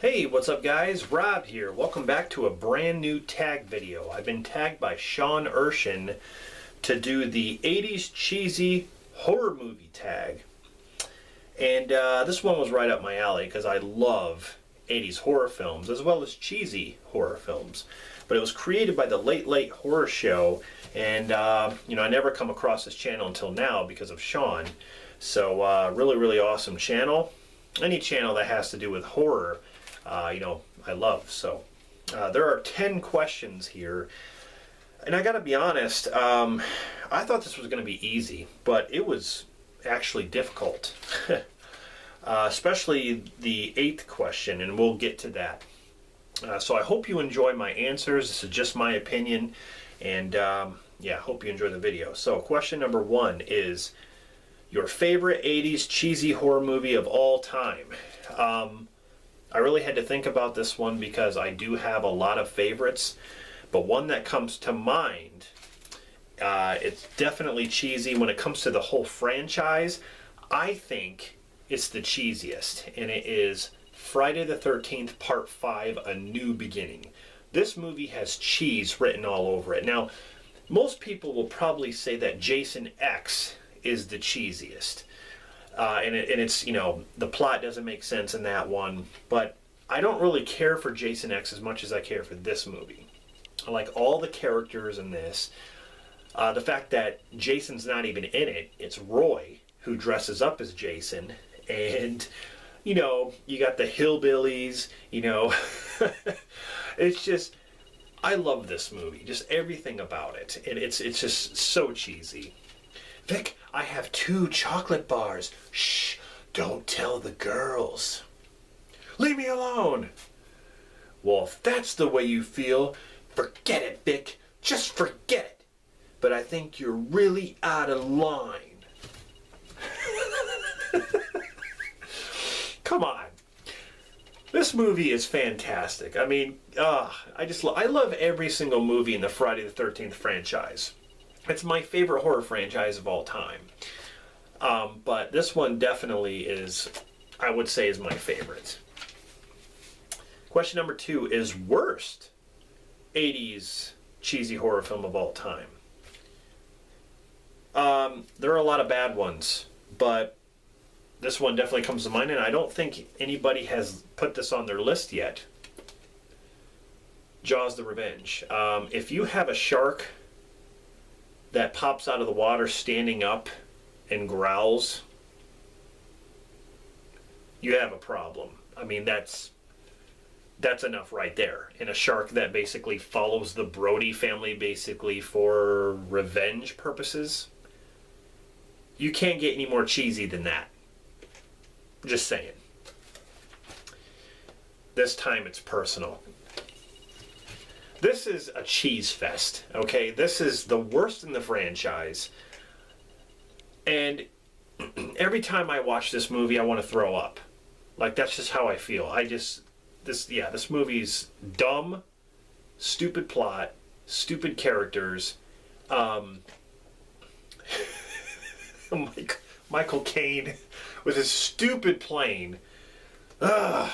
Hey, what's up guys? Rob here. Welcome back to a brand new tag video. I've been tagged by Sean Urshan to do the 80s cheesy horror movie tag. And this one was right up my alley because I love 80s horror films as well as cheesy horror films. But it was created by the Late Late Horror Show, and I never come across this channel until now because of Sean. So really awesome channel. Any channel that has to do with horror, I love. So there are 10 questions here, and I gotta be honest, I thought this was gonna be easy, but it was actually difficult. Especially the 8th question, and we'll get to that. So I hope you enjoy my answers. This is just my opinion, and yeah, hope you enjoy the video. So question number 1 is your favorite 80s cheesy horror movie of all time. I really had to think about this one because I do have a lot of favorites, but one that comes to mind, it's definitely cheesy when it comes to the whole franchise. I think it's the cheesiest, and it is Friday the 13th Part 5, A New Beginning. This movie has cheese written all over it. Now, most people will probably say that Jason X is the cheesiest. And it's, the plot doesn't make sense in that one, but I don't really care for Jason X as much as I care for this movie. I like all the characters in this. The fact that Jason's not even in it, it's Roy who dresses up as Jason, and, you got the hillbillies, it's just, I love this movie, just everything about it, and it's just so cheesy. Vic, I have 2 chocolate bars. Shh, don't tell the girls. Leave me alone. Well, if that's the way you feel, forget it, Vic. Just forget it. But I think you're really out of line. Come on. This movie is fantastic. I mean, I love every single movie in the Friday the 13th franchise. It's my favorite horror franchise of all time. But this one definitely is, I would say, is my favorite. Question number 2 is worst 80s cheesy horror film of all time. There are a lot of bad ones, but this one definitely comes to mind, and I don't think anybody has put this on their list yet. Jaws the Revenge. If you have a shark that pops out of the water standing up and growls, you have a problem. I mean, that's enough right there. And a shark that basically follows the Brody family basically for revenge purposes. You can't get any more cheesy than that. Just saying. This time it's personal. This is a cheese fest, okay? This is the worst in the franchise. And every time I watch this movie, I want to throw up. Like, that's just how I feel. This movie's dumb, stupid plot, stupid characters. Michael Caine with his stupid plane. Ugh.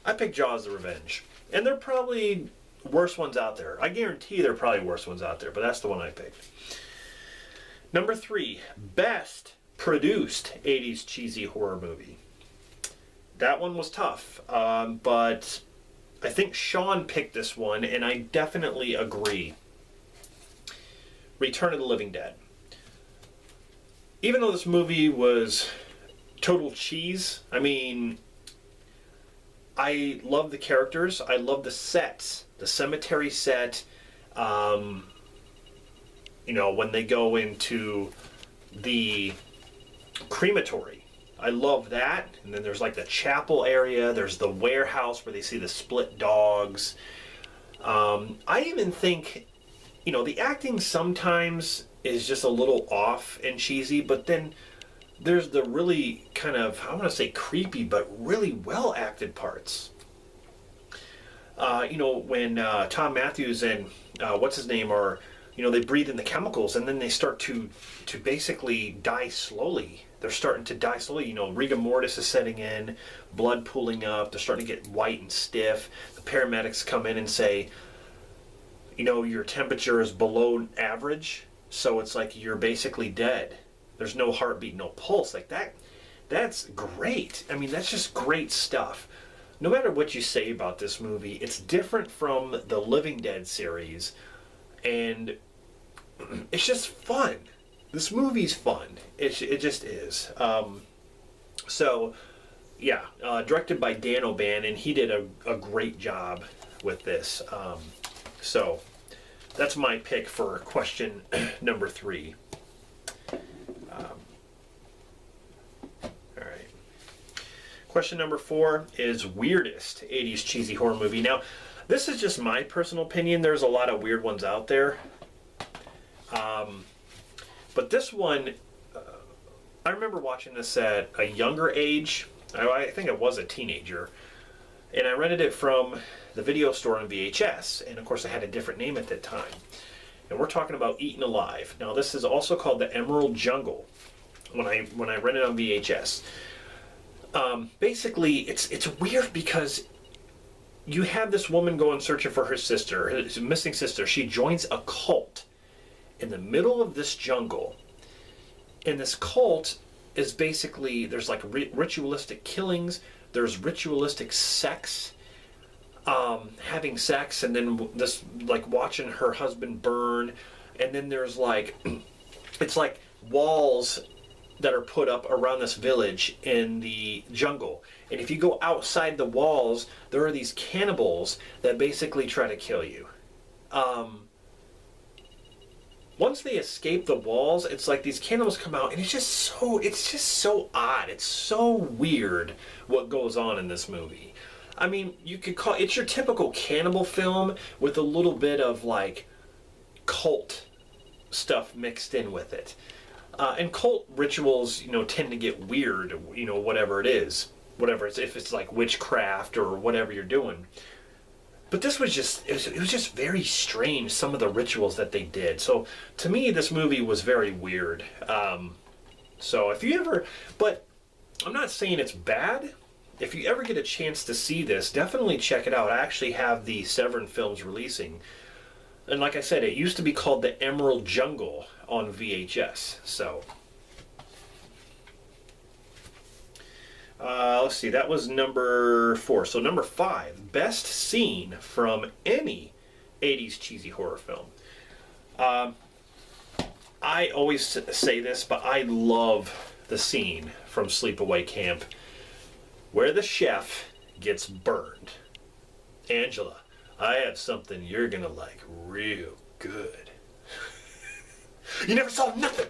I picked Jaws the Revenge. And there are probably worse ones out there. I guarantee there are probably worse ones out there, but that's the one I picked. Number 3, best produced 80s cheesy horror movie. That one was tough, but I think Sean picked this one, and I definitely agree. Return of the Living Dead. Even though this movie was total cheese, I mean, I love the characters. I love the sets, the cemetery set. When they go into the crematory, I love that. And then there's like the chapel area. There's the warehouse where they see the split dogs. I even think, the acting sometimes is just a little off and cheesy, but then there's the really kind of, I want to say creepy, but really well acted parts. When Tom Matthews and what's his name are they breathe in the chemicals, and then they start to basically die slowly. They're starting to die slowly. Rigor mortis is setting in, blood pooling up. They're starting to get white and stiff. The paramedics come in and say, your temperature is below average, so it's like you're basically dead. There's no heartbeat, no pulse. Like that. That's great. I mean, that's just great stuff. No matter what you say about this movie, it's different from the Living Dead series, and it's just fun. This movie's fun. It just is. So, yeah, directed by Dan O'Bannon. He did a great job with this. So, that's my pick for question number 3. Question number 4 is weirdest 80s cheesy horror movie. Now, this is just my personal opinion. There's a lot of weird ones out there. But this one, I remember watching this at a younger age. I think I was a teenager. And I rented it from the video store on VHS. And of course, I had a different name at that time. And we're talking about Eaten Alive. Now, this is also called The Emerald Jungle when I rented it on VHS. Basically, it's weird because you have this woman going searching for her sister, his missing sister. She joins a cult in the middle of this jungle. And this cult is basically, there's like ritualistic killings, there's ritualistic sex, having sex, and then this, like, watching her husband burn. And then there's like, it's like walls that are put up around this village in the jungle. And if you go outside the walls, there are these cannibals that basically try to kill you. Once they escape the walls, it's like these cannibals come out, and it's just so odd. It's so weird what goes on in this movie. I mean, you could call it's your typical cannibal film with a little bit of like cult stuff mixed in with it. And cult rituals, tend to get weird, whatever it is. Whatever it's, if it's like witchcraft or whatever you're doing. But this was just, it was just very strange, some of the rituals that they did. So, to me, this movie was very weird. So, if you ever, but I'm not saying it's bad. If you ever get a chance to see this, definitely check it out. I actually have the Severin Films releasing. And like I said, it used to be called The Emerald Jungle on VHS. So, let's see, that was number 4. So number 5, best scene from any 80s cheesy horror film. I always say this, but I love the scene from Sleepaway Camp where the chef gets burned. Angela, I have something you're gonna like real good. You never saw nothing.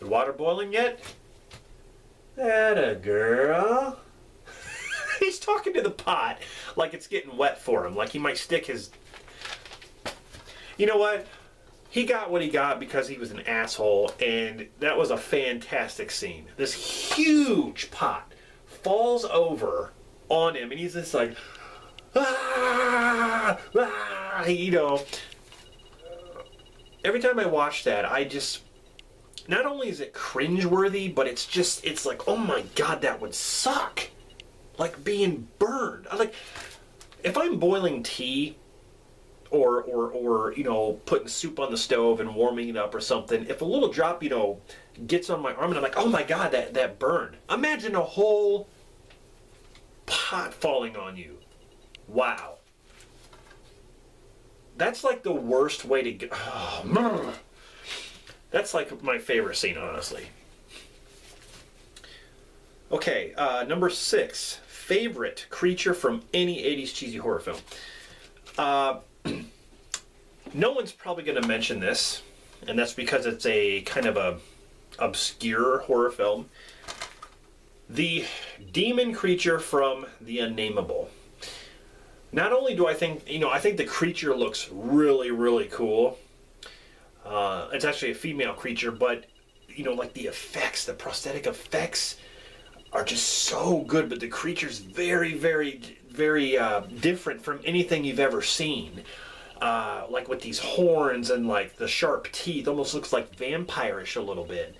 The water boiling yet? Atta girl. He's talking to the pot like it's getting wet for him, like he might stick his... You know what? He got what he got because he was an asshole, and that was a fantastic scene. This huge pot falls over on him, and he's just like, ah, ah, Every time I watch that, I just, not only is it cringeworthy, but it's like, oh my God, that would suck. Like being burned. If I'm boiling tea, or putting soup on the stove and warming it up or something, if a little drop, gets on my arm and I'm like, oh my God, that burned. Imagine a whole pot falling on you. Wow. That's like the worst way to get... Oh, that's like my favorite scene, honestly. Okay, number 6. Favorite creature from any 80s cheesy horror film. No one's probably going to mention this, and that's because it's a kind of a obscure horror film. The demon creature from The Unnameable. Not only do I think, I think the creature looks really, really cool. It's actually a female creature, but, like the effects, the prosthetic effects are just so good, but the creature's very, very, very different from anything you've ever seen. Like with these horns and like the sharp teeth, almost looks like vampire-ish a little bit.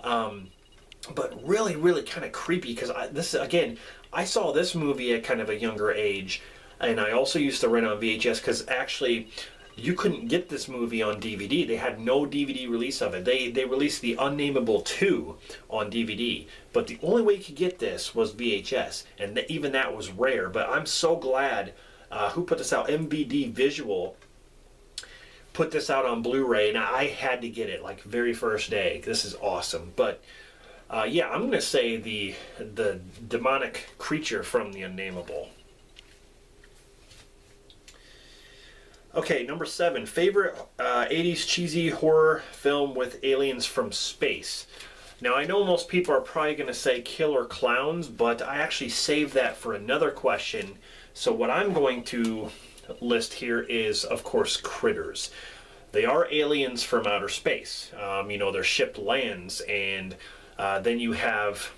But really, really kind of creepy, because I saw this movie at kind of a younger age, and I also used to rent on VHS, because actually you couldn't get this movie on DVD. They had no DVD release of it. They released the Unnameable 2 on DVD, but the only way you could get this was VHS, and even that was rare. But I'm so glad, who put this out? MVD Visual put this out on Blu-ray, and I had to get it like very first day. This is awesome. But yeah, I'm gonna say the demonic creature from the Unnameable. Okay, number 7, favorite 80s cheesy horror film with aliens from space. Now, I know most people are probably going to say Killer Clowns, but I actually saved that for another question. So what I'm going to list here is, of course, Critters. They are aliens from outer space. You know, their ship lands, and then you have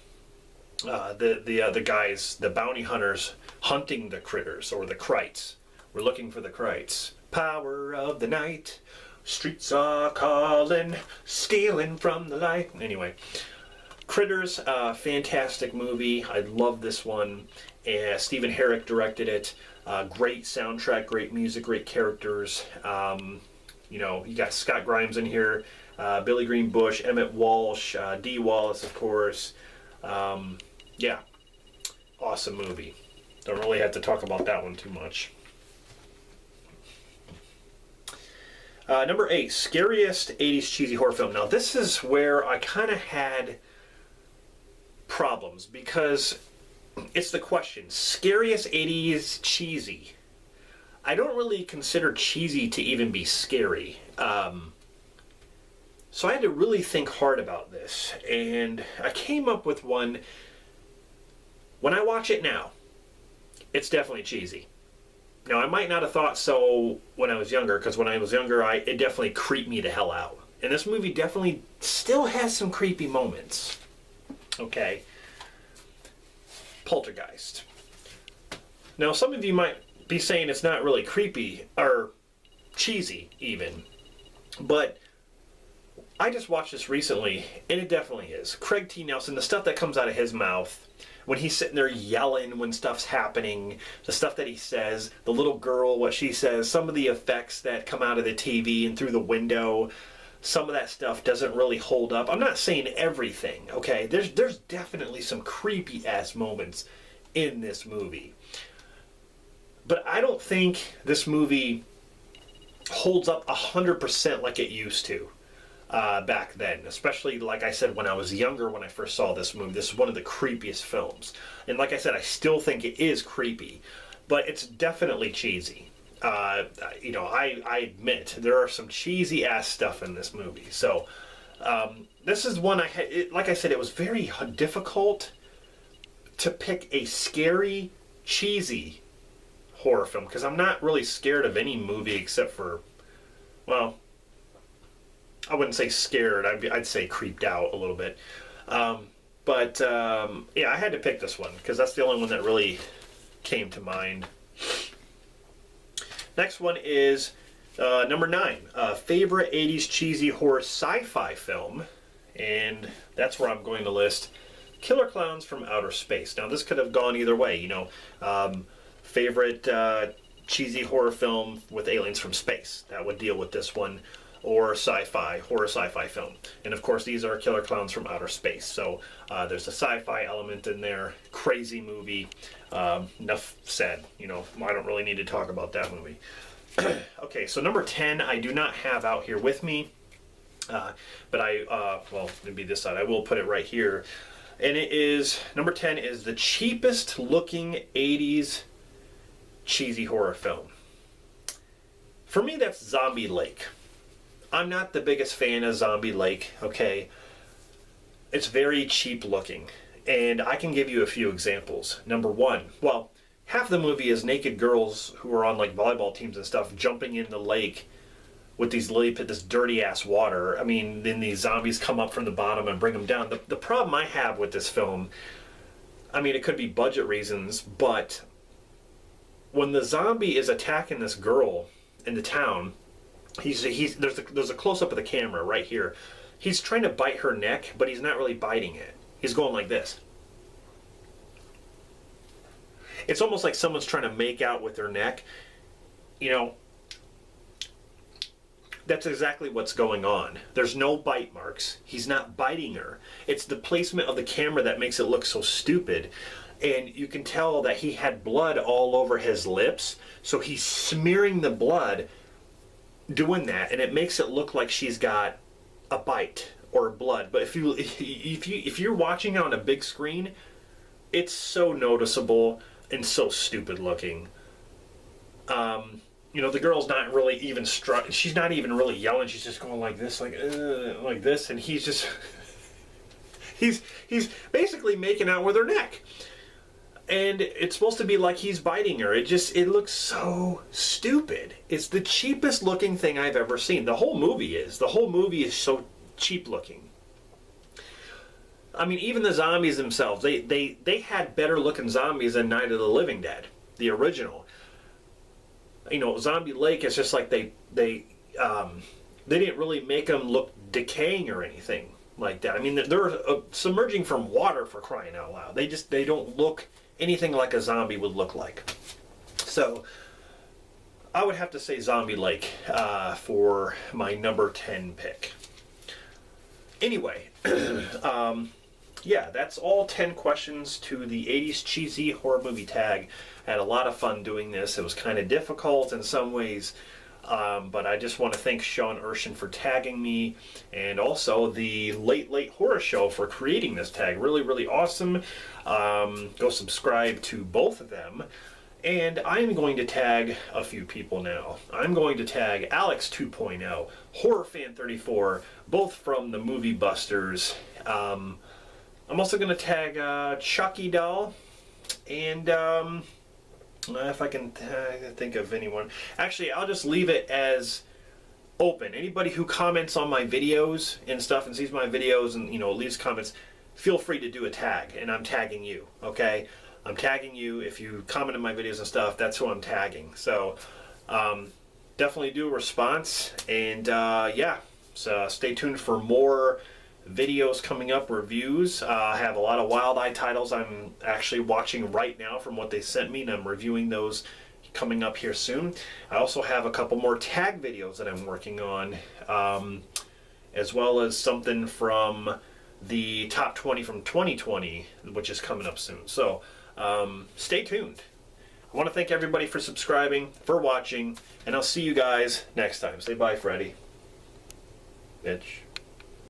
the guys, the bounty hunters, hunting the critters, or the Krites. We're looking for the Krites. Power of the night, streets are calling, stealing from the light. Anyway, Critters, fantastic movie. I love this one. Stephen Herrick directed it. Great soundtrack, great music, great characters. You know, you got Scott Grimes in here, Billy Green Bush, Emmett Walsh, Dee Wallace, of course. Yeah, awesome movie. Don't really have to talk about that one too much. Number 8, scariest 80s cheesy horror film. Now, this is where I kind of had problems, because it's the question, scariest 80s cheesy. I don't really consider cheesy to even be scary. So I had to really think hard about this, and I came up with one. When I watch it now, it's definitely cheesy. Now, I might not have thought so when I was younger, because when I was younger, it definitely creeped me the hell out. And this movie definitely still has some creepy moments. Okay. Poltergeist. Now, some of you might be saying it's not really creepy, or cheesy even, but I just watched this recently, and it definitely is. Craig T. Nelson, the stuff that comes out of his mouth, when he's sitting there yelling when stuff's happening, the stuff that he says, the little girl, what she says, some of the effects that come out of the TV and through the window, some of that stuff doesn't really hold up. I'm not saying everything, okay? There's definitely some creepy-ass moments in this movie. But I don't think this movie holds up 100% like it used to. Back then, especially like I said when I was younger, when I first saw this movie. This is one of the creepiest films, and like I said, I still think it is creepy, but it's definitely cheesy. You know, I admit there are some cheesy ass stuff in this movie. So this is one I had. Like I said, it was very difficult to pick a scary, cheesy horror film, because I'm not really scared of any movie except for, well, I wouldn't say scared, I'd say creeped out a little bit. Yeah, I had to pick this one, because that's the only one that really came to mind. Next one is number 9, favorite 80s cheesy horror sci-fi film. And that's where I'm going to list Killer Clowns from Outer Space. Now, this could have gone either way, you know. Favorite cheesy horror film with aliens from space. That would deal with this one. Or sci-fi, horror sci-fi film. And of course, these are Killer Clowns from Outer Space. So there's a sci-fi element in there. Crazy movie. Enough said. You know, I don't really need to talk about that movie. Okay, so number 10, I do not have out here with me. But well, maybe this side. I will put it right here. And it is, number 10 is the cheapest looking 80s cheesy horror film. For me, that's Zombie Lake. I'm not the biggest fan of Zombie Lake, okay? It's very cheap looking, and I can give you a few examples. Number 1, well, half the movie is naked girls who are on like volleyball teams and stuff jumping in the lake with these this dirty ass water. I mean, then these zombies come up from the bottom and bring them down. The problem I have with this film, I mean, it could be budget reasons, but when the zombie is attacking this girl in the town, there's a close up of the camera right here. He's trying to bite her neck, but he's not really biting it. He's going like this. It's almost like someone's trying to make out with her neck. You know, that's exactly what's going on. There's no bite marks. He's not biting her. It's the placement of the camera that makes it look so stupid. And you can tell that he had blood all over his lips. So he's smearing the blood doing that, and it makes it look like she's got a bite or blood. But if you're watching it on a big screen, it's so noticeable and so stupid looking. You know, the girl's not really even she's not even really yelling. She's just going like this, like this, and he's just he's basically making out with her neck. And it's supposed to be like he's biting her. It looks so stupid. It's the cheapest looking thing I've ever seen. The whole movie is. The whole movie is so cheap looking. I mean, even the zombies themselves, they had better looking zombies than Night of the Living Dead, the original. You know, Zombie Lake is just like they didn't really make them look decaying or anything like that. I mean, they're submerging from water, for crying out loud. They don't look anything like a zombie would look like. So I would have to say Zombie Lake for my number 10 pick. Anyway, yeah, that's all 10 questions to the 80s cheesy horror movie tag. I had a lot of fun doing this. It was kind of difficult in some ways, but I just want to thank Sean Urshan for tagging me, and also the Late Horror Show for creating this tag. Really, really awesome. Go subscribe to both of them. And I'm going to tag a few people now. I'm going to tag Alex 2.0, HorrorFan34, both from the Movie Busters. I'm also going to tag Chucky Doll, and if I can think of anyone. Actually, I'll just leave it as open. Anybody who comments on my videos and stuff and sees my videos and, you know, leaves comments, feel free to do a tag, and I'm tagging you, okay? I'm tagging you. If you comment on my videos and stuff, that's who I'm tagging. So definitely do a response, and yeah, so stay tuned for more videos coming up, reviews. I have a lot of Wild Eye titles I'm actually watching right now from what they sent me, and I'm reviewing those coming up here soon. I also have a couple more tag videos that I'm working on, as well as something from the top 20 from 2020, which is coming up soon. So stay tuned. I want to thank everybody for subscribing, for watching, and I'll see you guys next time. Say bye, Freddy. Bitch.